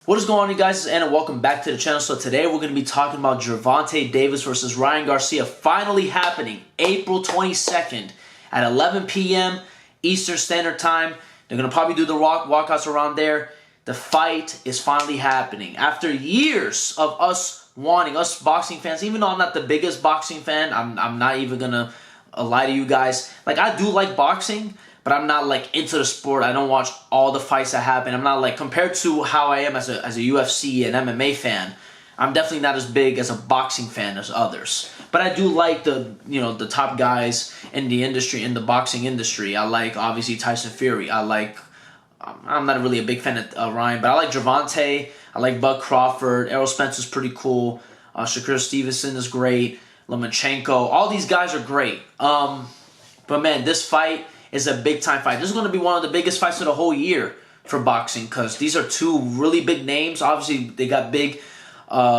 What is going on, you guys? It's Anna. Welcome back to the channel. So today we're going to be talking about Gervonta Davis versus Ryan Garcia finally happening April 22nd at 11 p.m. Eastern Standard Time. They're going to probably do the walkouts around there. The fight is finally happening. After years of us boxing fans, even though I'm not the biggest boxing fan, I'm not even going to lie to you guys. Like, I do like boxing, but I'm not like into the sport. I don't watch all the fights that happen. I'm not like, compared to how I am as a UFC and MMA fan, I'm definitely not as big as a boxing fan as others. But I do like the top guys in the industry, in the boxing industry. I like, obviously, Tyson Fury. I'm not really a big fan of Ryan, but I like Gervonta. I like Bud Crawford. Errol Spencer's pretty cool. Shakur Stevenson is great. Lomachenko. All these guys are great. But man, this fight is a big-time fight. This is going to be one of the biggest fights of the whole year for boxing because these are two really big names. Obviously, they got big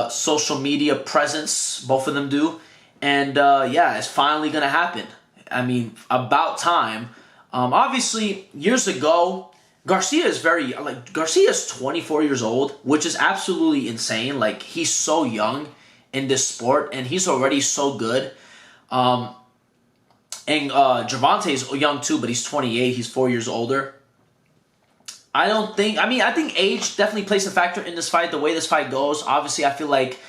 social media presence. Both of them do. And, yeah, it's finally going to happen. I mean, about time. Obviously, years ago, Garcia is 24 years old, which is absolutely insane. Like, he's so young in this sport, and he's already so good. And Gervonta is young too, but he's 28. He's 4 years older. I think age definitely plays a factor in this fight, the way this fight goes. Obviously, I feel like,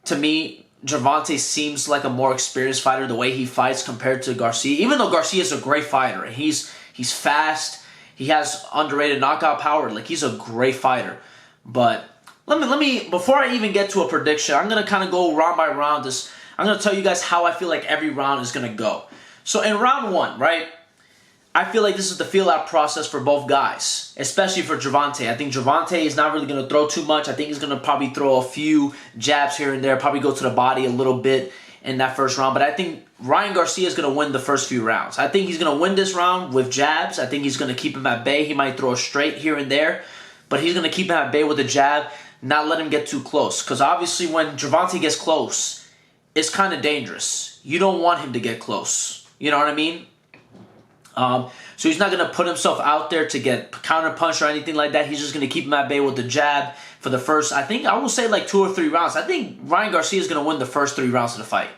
to me, Gervonta seems like a more experienced fighter, the way he fights compared to Garcia. Even though Garcia is a great fighter, and he's fast, he has underrated knockout power. Like, he's a great fighter. But let me before I even get to a prediction, I'm gonna kind of go round by round. I'm gonna tell you guys how I feel like every round is gonna go. So in round one, right, I feel like this is the feel-out process for both guys, especially for Gervonta. I think Gervonta is not really going to throw too much. I think he's going to probably throw a few jabs here and there, probably go to the body a little bit in that first round. But I think Ryan Garcia is going to win the first few rounds. I think he's going to win this round with jabs. I think he's going to keep him at bay. He might throw a straight here and there, but he's going to keep him at bay with a jab, not let him get too close. Because obviously when Gervonta gets close, it's kind of dangerous. You don't want him to get close. You know what I mean? So he's not going to put himself out there to get counter-punched or anything like that. He's just going to keep him at bay with the jab for the first, I think, I will say like 2 or 3 rounds. I think Ryan Garcia is going to win the first 3 rounds of the fight.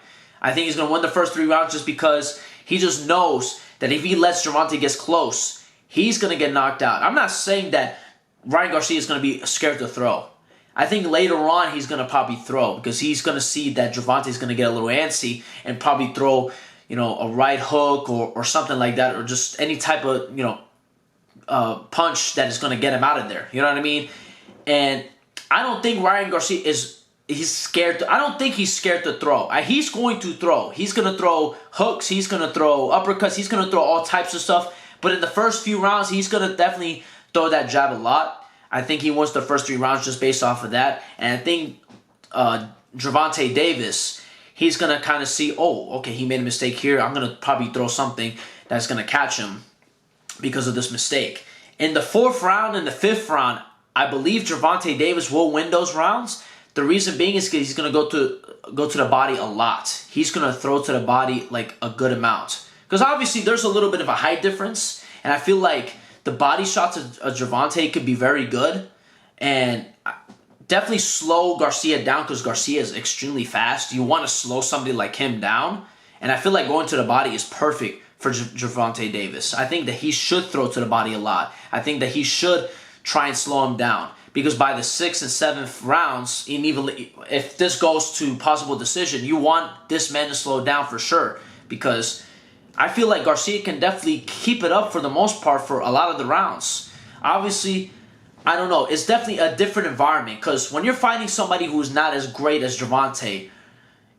I think he's going to win the first 3 rounds just because he just knows that if he lets Gervonta get close, he's going to get knocked out. I'm not saying that Ryan Garcia is going to be scared to throw. I think later on he's going to probably throw because he's going to see that Gervonta is going to get a little antsy and probably throw, a right hook or something like that, or just any type of, punch that is going to get him out of there. You know what I mean? And I don't think Ryan Garcia he's scared. I don't think he's scared to throw. He's going to throw. He's going to throw hooks. He's going to throw uppercuts. He's going to throw all types of stuff. But in the first few rounds, he's going to definitely throw that jab a lot. I think he wins the first 3 rounds just based off of that. And I think Gervonta Davis, he's going to kind of see, oh, okay, he made a mistake here. I'm going to probably throw something that's going to catch him because of this mistake. In the 4th round and the 5th round, I believe Gervonta Davis will win those rounds. The reason being is because he's going to go to the body a lot. He's going to throw to the body like a good amount. Because obviously there's a little bit of a height difference, and I feel like the body shots of Gervonta could be very good. And definitely slow Garcia down because Garcia is extremely fast. You want to slow somebody like him down. And I feel like going to the body is perfect for Gervonta Davis. I think that he should throw to the body a lot. I think that he should try and slow him down. Because by the 6th and 7th rounds, and even if this goes to possible decision, you want this man to slow down for sure. Because I feel like Garcia can definitely keep it up for the most part for a lot of the rounds. Obviously, I don't know. It's definitely a different environment because when you're fighting somebody who's not as great as Gervonta,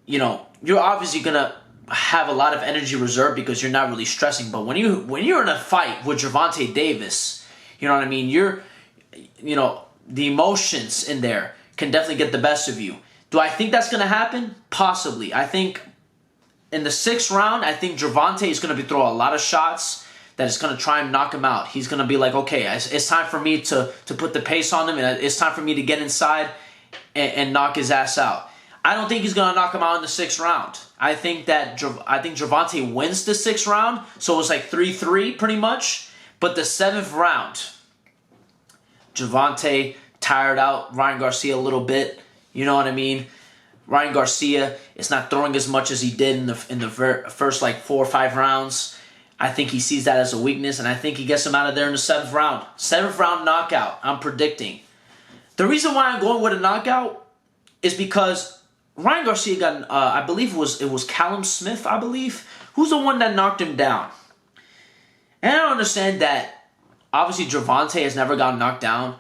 you're obviously going to have a lot of energy reserve because you're not really stressing. But when you're in a fight with Gervonta Davis, you know what I mean? The emotions in there can definitely get the best of you. Do I think that's going to happen? Possibly. I think in the 6th round, I think Gervonta is going to be throwing a lot of shots that is going to try and knock him out. He's going to be like, okay, it's time for me to put the pace on him, and it's time for me to get inside and knock his ass out. I don't think he's going to knock him out in the 6th round. I think Gervonta wins the 6th round, so it's like 3-3 pretty much. But the 7th round, Gervonta tired out Ryan Garcia a little bit. You know what I mean? Ryan Garcia is not throwing as much as he did in the first like 4 or 5 rounds. I think he sees that as a weakness, and I think he gets him out of there in the 7th round. 7th round knockout, I'm predicting. The reason why I'm going with a knockout is because Ryan Garcia got, I believe it was Callum Smith, I believe, who's the one that knocked him down. And I don't understand that. Obviously, Gervonta has never gotten knocked down.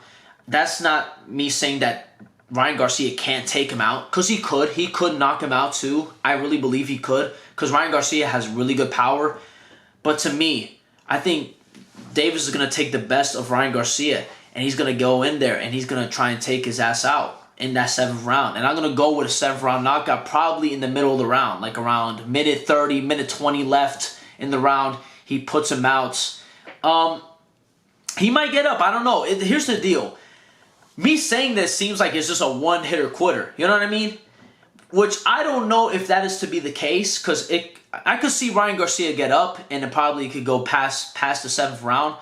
That's not me saying that Ryan Garcia can't take him out, because he could. He could knock him out too. I really believe he could, because Ryan Garcia has really good power. But to me, I think Davis is going to take the best of Ryan Garcia, and he's going to go in there, and he's going to try and take his ass out in that 7th round. And I'm going to go with a 7th round knockout, probably in the middle of the round, like around minute 30, minute 20 left in the round. He puts him out. He might get up. I don't know. Here's the deal. Me saying this seems like it's just a one-hitter quitter. You know what I mean? Which I don't know if that is to be the case, because I could see Ryan Garcia get up and it probably could go past the 7th round.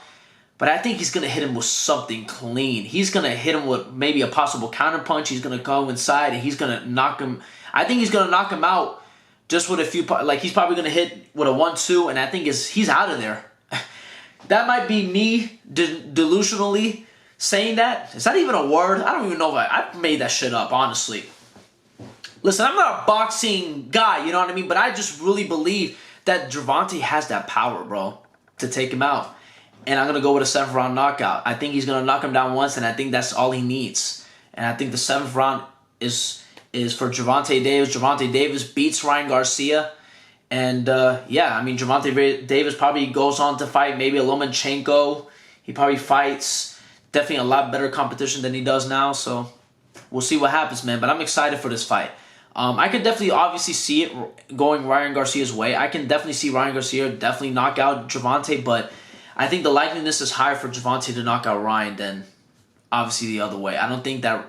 But I think he's going to hit him with something clean. He's going to hit him with maybe a possible counterpunch. He's going to go inside and he's going to knock him. I think he's going to knock him out just with a few, like he's probably going to hit with a 1-2, and I think he's out of there. That might be me delusionally saying that. Is that even a word? I don't even know if I made that shit up, honestly. Listen, I'm not a boxing guy, you know what I mean? But I just really believe that Gervonta has that power, bro, to take him out. And I'm going to go with a 7th round knockout. I think he's going to knock him down once, and I think that's all he needs. And I think the 7th round is for Gervonta Davis. Gervonta Davis beats Ryan Garcia. And, yeah, I mean, Gervonta Davis probably goes on to fight maybe a Lomachenko. He probably fights definitely a lot better competition than he does now. So we'll see what happens, man. But I'm excited for this fight. I could definitely obviously see it going Ryan Garcia's way. I can definitely see Ryan Garcia definitely knock out Gervonta, but I think the likeliness is higher for Gervonta to knock out Ryan than obviously the other way. I don't think that...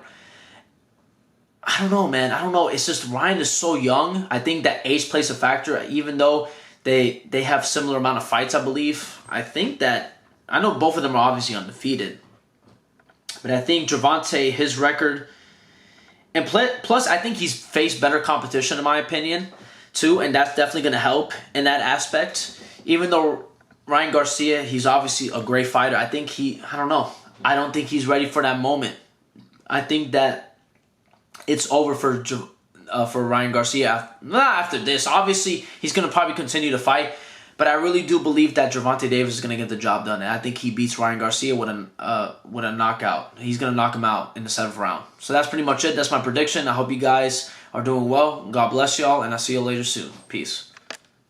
I don't know, man. I don't know. It's just Ryan is so young. I think that age plays a factor, even though they have similar amount of fights, I believe. I think that... I know both of them are obviously undefeated. But I think Gervonta, his record... And plus, I think he's faced better competition, in my opinion, too. And that's definitely going to help in that aspect. Even though Ryan Garcia, he's obviously a great fighter. I think I don't know. I don't think he's ready for that moment. I think that it's over for Ryan Garcia. After this, obviously, he's going to probably continue to fight. But I really do believe that Gervonta Davis is going to get the job done. And I think he beats Ryan Garcia with a knockout. He's going to knock him out in the 7th round. So that's pretty much it. That's my prediction. I hope you guys are doing well. God bless y'all, and I'll see you later soon. Peace.